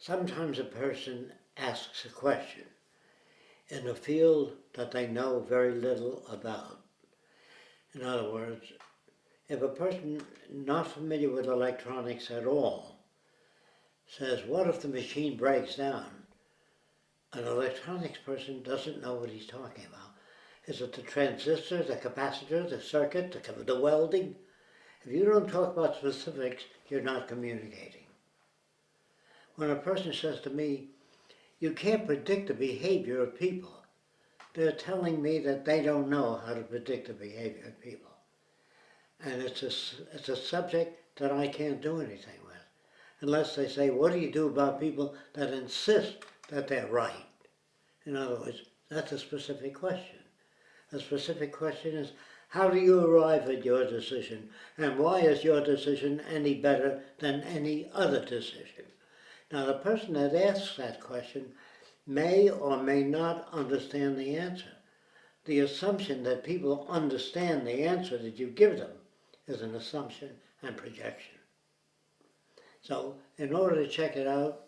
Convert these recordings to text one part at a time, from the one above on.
Sometimes a person asks a question in a field that they know very little about. In other words, if a person not familiar with electronics at all says, what if the machine breaks down? An electronics person doesn't know what he's talking about. Is it the transistor, the capacitor, the circuit, the welding? If you don't talk about specifics, you're not communicating. When a person says to me, you can't predict the behavior of people, they're telling me that they don't know how to predict the behavior of people. And it's a subject that I can't do anything with. Unless they say, what do you do about people that insist that they're right? In other words, that's a specific question. A specific question is, how do you arrive at your decision? And why is your decision any better than any other decision? Now, the person that asks that question may or may not understand the answer. The assumption that people understand the answer that you give them is an assumption and projection. So, in order to check it out,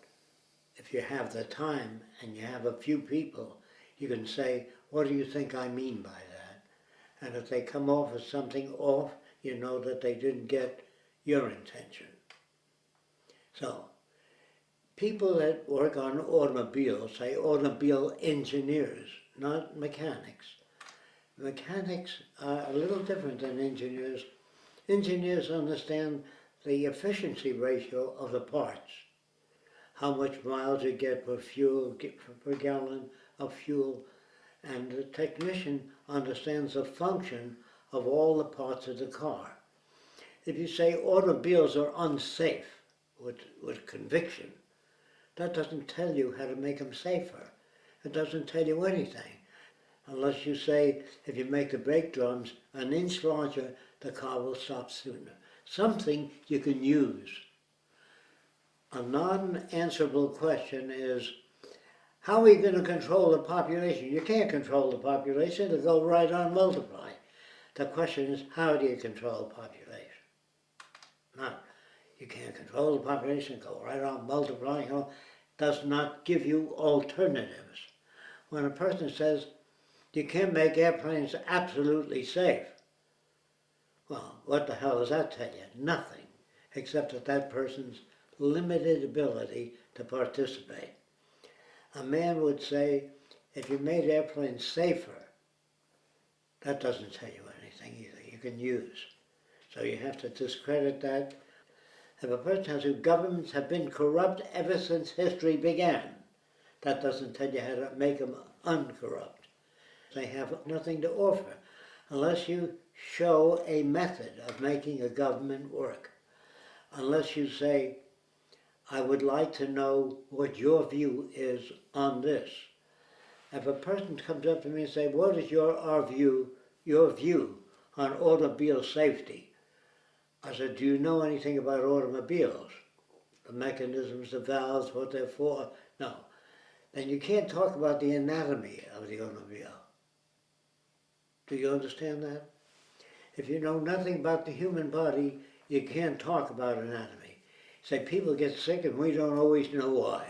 if you have the time and you have a few people, you can say, what do you think I mean by that? And if they come off as something off, you know that they didn't get your intention. So, people that work on automobiles say automobile engineers, not mechanics. Mechanics are a little different than engineers. Engineers understand the efficiency ratio of the parts. How much miles you get per gallon of fuel, and the technician understands the function of all the parts of the car. If you say automobiles are unsafe with conviction, that doesn't tell you how to make them safer. It doesn't tell you anything. Unless you say, if you make the brake drums an inch larger, the car will stop sooner. Something you can use. A non-answerable question is, how are you going to control the population? You can't control the population, it'll go right on multiply. The question is, how do you control the population? Now, you can't control the population, go right on multiplying. Does not give you alternatives. When a person says, you can't make airplanes absolutely safe, well, what the hell does that tell you? Nothing, except that person's limited ability to participate. A man would say, if you made airplanes safer, that doesn't tell you anything either. You can use. So you have to discredit that. If a person says governments have been corrupt ever since history began, that doesn't tell you how to make them uncorrupt. They have nothing to offer unless you show a method of making a government work. Unless you say, I would like to know what your view is on this. If a person comes up to me and says, what is your view on automobile safety? I said, do you know anything about automobiles? The mechanisms, the valves, what they're for? No. Then you can't talk about the anatomy of the automobile. Do you understand that? If you know nothing about the human body, you can't talk about anatomy. Say people get sick and we don't always know why.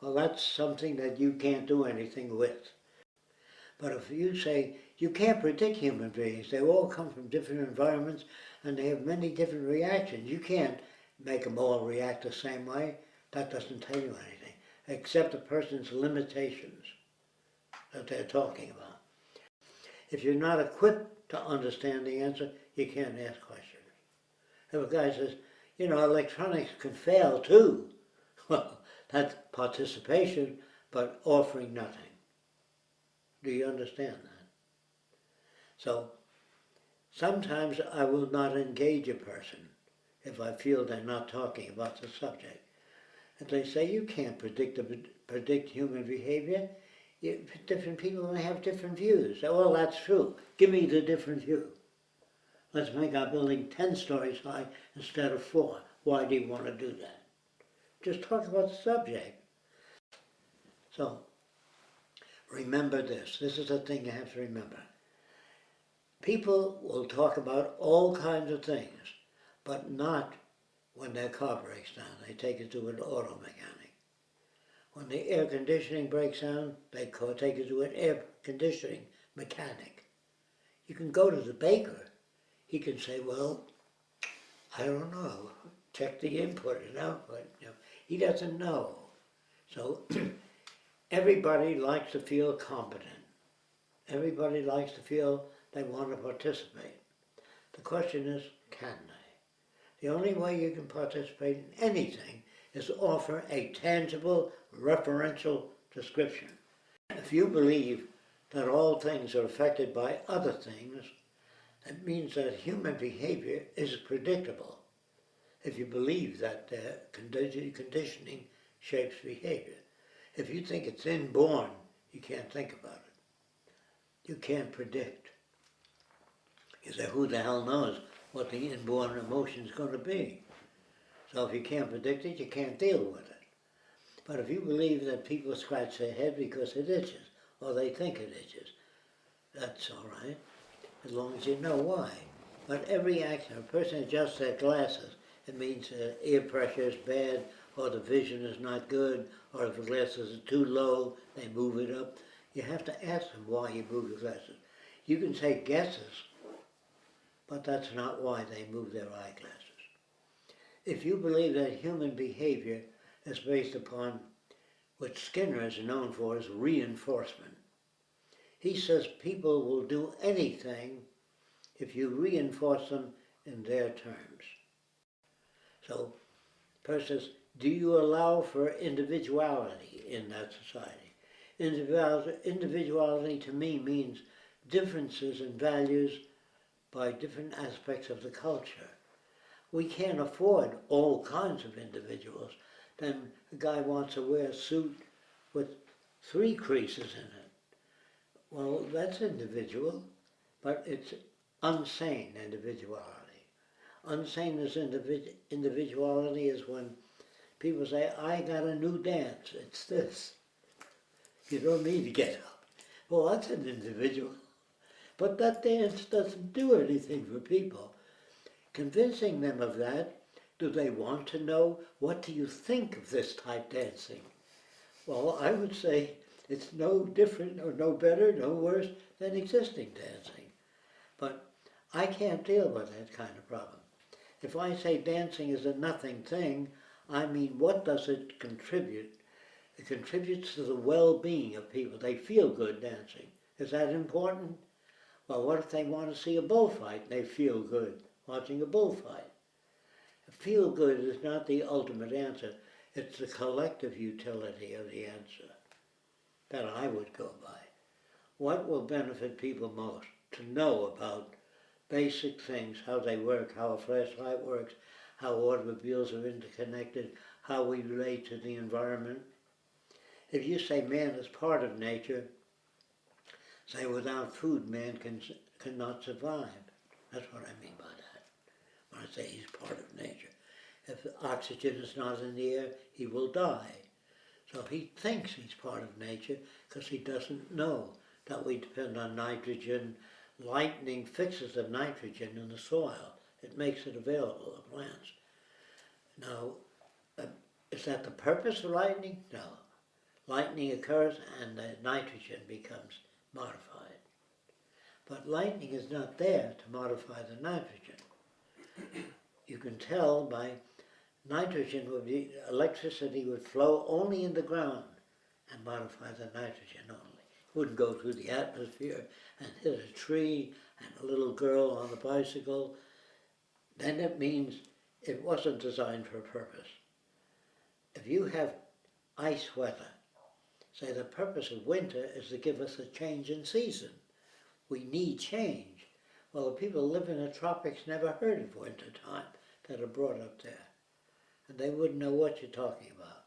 Well, that's something that you can't do anything with. But if you say, you can't predict human beings, they all come from different environments and they have many different reactions. You can't make them all react the same way. That doesn't tell you anything, except the person's limitations that they're talking about. If you're not equipped to understand the answer, you can't ask questions. If a guy says, you know, electronics can fail too, well, that's participation, but offering nothing. Do you understand that? So, sometimes I will not engage a person if I feel they're not talking about the subject. If they say, you can't predict human behavior, different people may have different views. Well, that's true. Give me the different view. Let's make our building 10 stories high instead of 4. Why do you want to do that? Just talk about the subject. So, remember this. This is the thing you have to remember. People will talk about all kinds of things, but not when their car breaks down. They take it to an auto mechanic. When the air conditioning breaks down, they take you to an air conditioning mechanic. You can go to the baker. He can say, well, I don't know. Check the input and output. He doesn't know. So everybody likes to feel competent. Everybody likes to feel they want to participate. The question is, can they? The only way you can participate in anything is to offer a tangible, referential description. If you believe that all things are affected by other things, it means that human behavior is predictable. If you believe that conditioning shapes behavior. If you think it's inborn, you can't think about it. You can't predict. You say, who the hell knows what the inborn emotion is going to be? So if you can't predict it, you can't deal with it. But if you believe that people scratch their head because it itches, or they think it itches, that's all right, as long as you know why. But every action, a person adjusts their glasses, it means ear pressure is bad, or the vision is not good, or if the glasses are too low, they move it up. You have to ask them why you move the glasses. You can take guesses, but that's not why they move their eyeglasses. If you believe that human behavior is based upon what Skinner is known for as reinforcement, he says people will do anything if you reinforce them in their terms. So, person says, do you allow for individuality in that society? Individuality to me means differences in values by different aspects of the culture. We can't afford all kinds of individuals. Then a guy wants to wear a suit with 3 creases in it. Well, that's individual, but it's unsane individuality. Unsane individuality is when people say, I got a new dance, it's this. You don't need to get up. Well, that's an individual. But that dance doesn't do anything for people. Convincing them of that, do they want to know, what do you think of this type dancing? Well, I would say it's no different or no better, no worse than existing dancing. But I can't deal with that kind of problem. If I say dancing is a nothing thing, I mean, what does it contribute? It contributes to the well-being of people. They feel good dancing. Is that important? Well, what if they want to see a bullfight and they feel good watching a bullfight? Feel good is not the ultimate answer. It's the collective utility of the answer that I would go by. What will benefit people most? To know about basic things, how they work, how a flashlight works, how automobiles are interconnected, how we relate to the environment. If you say man is part of nature, say without food man cannot survive. That's what I mean by that, when I say he's part of nature. If oxygen is not in the air, he will die. So he thinks he's part of nature because he doesn't know that we depend on nitrogen. Lightning fixes the nitrogen in the soil. It makes it available to plants. Now, is that the purpose of lightning? No. Lightning occurs and the nitrogen becomes modified. But lightning is not there to modify the nitrogen. You can tell by nitrogen would be, electricity would flow only in the ground and modify the nitrogen only. It wouldn't go through the atmosphere and hit a tree and a little girl on a bicycle. Then it means it wasn't designed for a purpose. If you have ice weather, say the purpose of winter is to give us a change in season. We need change. Well, the people who live in the tropics never heard of winter time that are brought up there. And they wouldn't know what you're talking about.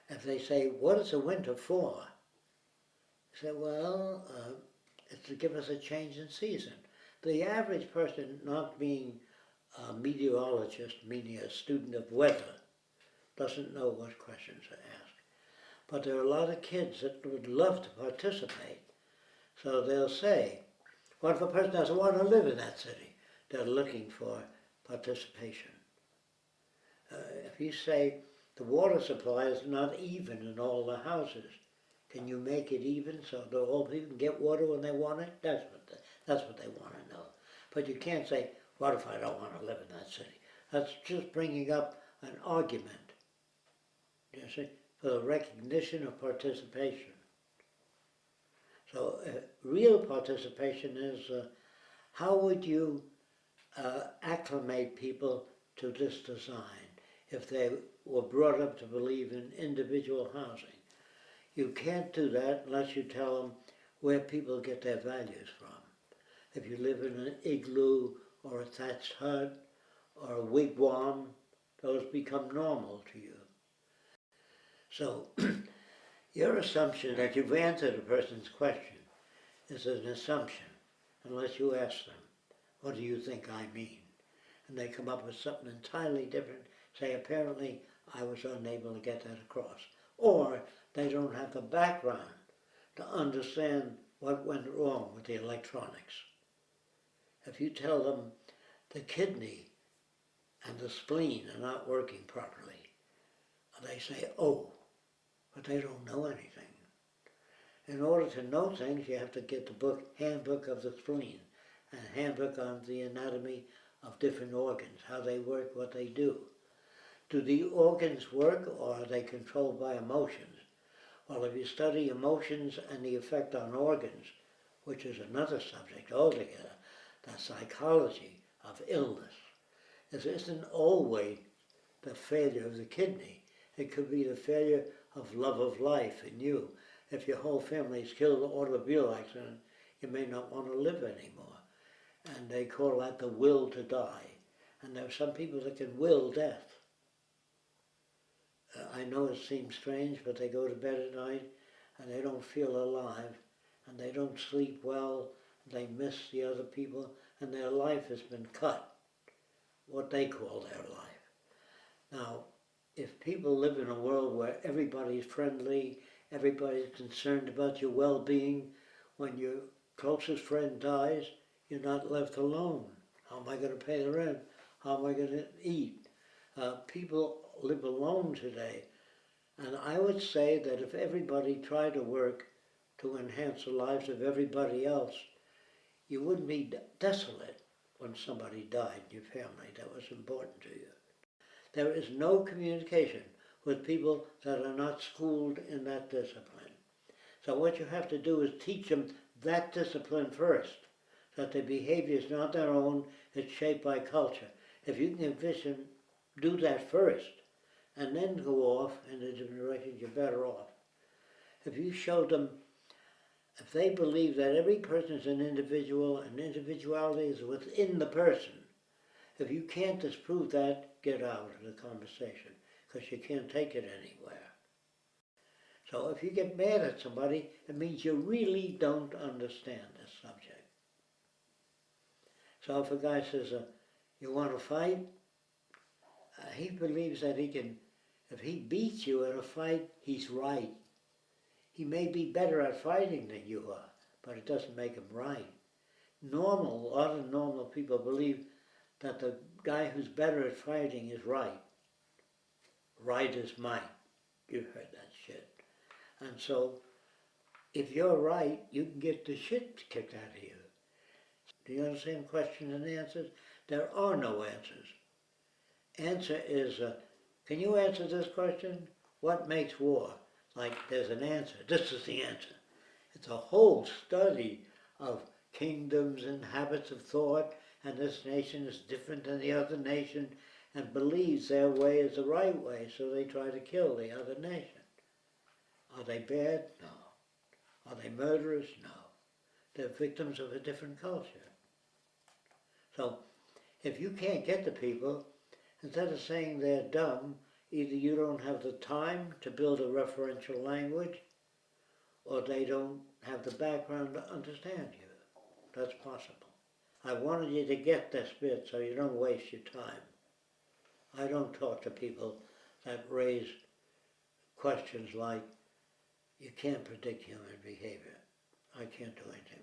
If they say, what is the winter for? Say, well, it's to give us a change in season. The average person, not being a meteorologist, meaning a student of weather, doesn't know what questions to ask. But there are a lot of kids that would love to participate. So they'll say, what if a person doesn't want to live in that city? They're looking for participation. If you say The water supply is not even in all the houses. Can you make it even so that all people can get water when they want it? That's what they want to know. But you can't say, what if I don't want to live in that city? That's just bringing up an argument, you see, for the recognition of participation. So real participation is how would you acclimate people to this design if they were brought up to believe in individual housing. You can't do that unless you tell them where people get their values from. If you live in an igloo or a thatched hut or a wigwam, those become normal to you. So your assumption that you've answered a person's question is an assumption unless you ask them, what do you think I mean? And they come up with something entirely different, say apparently I was unable to get that across. Or they don't have the background to understand what went wrong with the electronics. If you tell them the kidney and the spleen are not working properly, they say, oh, but they don't know anything. In order to know things, you have to get the book, Handbook of the Spleen, and Handbook on the Anatomy of Different Organs, how they work, what they do. Do the organs work, or are they controlled by emotions? Well, if you study emotions and the effect on organs, which is another subject altogether, the psychology of illness, it isn't always the failure of the kidney. It could be the failure of love of life in you. If your whole family is killed in an automobile accident, you may not want to live anymore. And they call that the will to die. And there are some people that can will death. I know it seems strange, but they go to bed at night and they don't feel alive, and they don't sleep well, they miss the other people, and their life has been cut, what they call their life. Now, if people live in a world where everybody's friendly, everybody's concerned about your well-being, when your closest friend dies, you're not left alone. How am I going to pay the rent? How am I going to eat? People live alone today. And I would say that if everybody tried to work to enhance the lives of everybody else, you wouldn't be desolate when somebody died in your family that was important to you. There is no communication with people that are not schooled in that discipline. So what you have to do is teach them that discipline first, that their behavior is not their own, it's shaped by culture. If you can envision, do that first, and then go off in a different direction, you're better off. If you show them, if they believe that every person is an individual and individuality is within the person, if you can't disprove that, get out of the conversation, because you can't take it anywhere. So if you get mad at somebody, it means you really don't understand this subject. So if a guy says, you want to fight? He believes that he can, if he beats you in a fight, he's right. He may be better at fighting than you are, but it doesn't make him right. A lot of normal people believe that the guy who's better at fighting is right. Right is might. You've heard that shit. And so, if you're right, you can get the shit kicked out of you. Do you understand questions and answers? There are no answers. Answer is, can you answer this question? What makes war? Like there's an answer. This is the answer. It's a whole study of kingdoms and habits of thought, and this nation is different than the other nation and believes their way is the right way, so they try to kill the other nation. Are they bad? No. Are they murderers? No. They're victims of a different culture. So, if you can't get the people, instead of saying they're dumb, either you don't have the time to build a referential language, or they don't have the background to understand you. That's possible. I wanted you to get this bit so you don't waste your time. I don't talk to people that raise questions like, you can't predict human behavior. I can't do anything